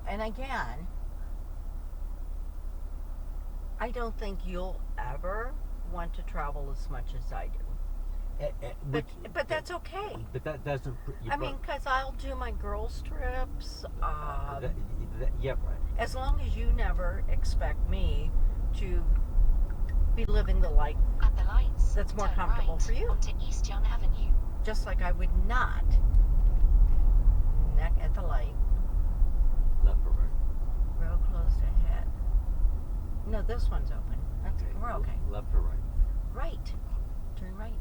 and again, I don't think you'll ever want to travel as much as I do. But that's okay. But that doesn't. I mean, because I'll do my girls' trips. Yeah, right. As long as you never expect me to be living the life At the lights, that's more turn comfortable right for you. onto East Young Avenue. Just like I would not neck at the light, Left or right? real close ahead. No, this one's open. We're okay. Left or right? Right. Turn right.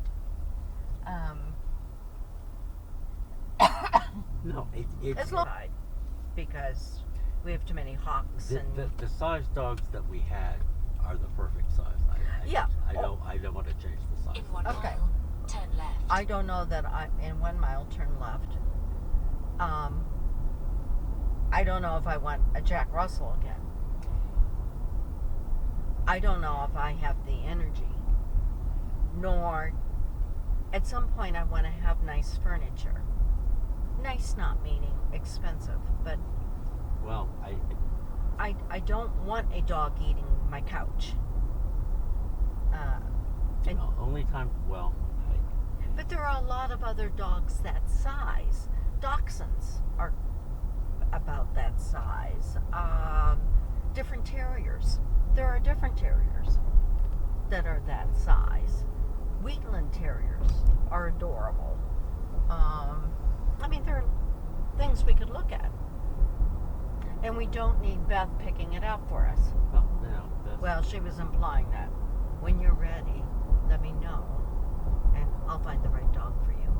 No, it's As long because we have too many hawks the size dogs that we had are the perfect size. I don't want to change the size. In 1 Okay. mile, turn left. I don't know that in 1 mile turn left. I don't know if I want a Jack Russell again. I don't know if I have the energy, nor at some point I want to have nice furniture. Nice not meaning expensive, but Well, I don't want a dog eating my couch. And only time. Well, but there are a lot of other dogs that size. Dachshunds are about that size. Different terriers. There are different terriers that are that size. Wheatland terriers are adorable. I mean, there are things we could look at. And we don't need Beth picking it out for us. Well, she was implying that. When you're ready, let me know, and I'll find the right dog for you.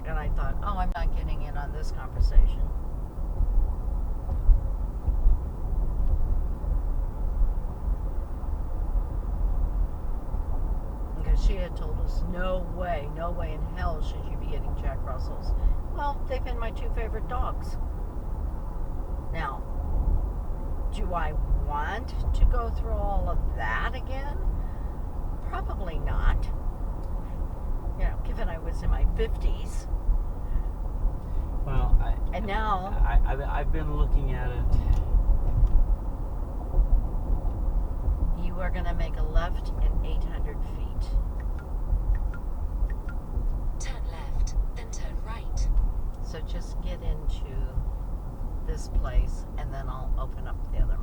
And I thought, oh, I'm not getting in on this conversation. Because she had told us, no way in hell should you be getting Jack Russells. Well, they've been my 2 favorite dogs. Now, do I want to go through all of that again? Probably not. You know, given I was in my 50s. Well, now I've been looking at it. You are going to make a left in 800 feet. Turn left, then turn right. So just get into this place, and then I'll open up the other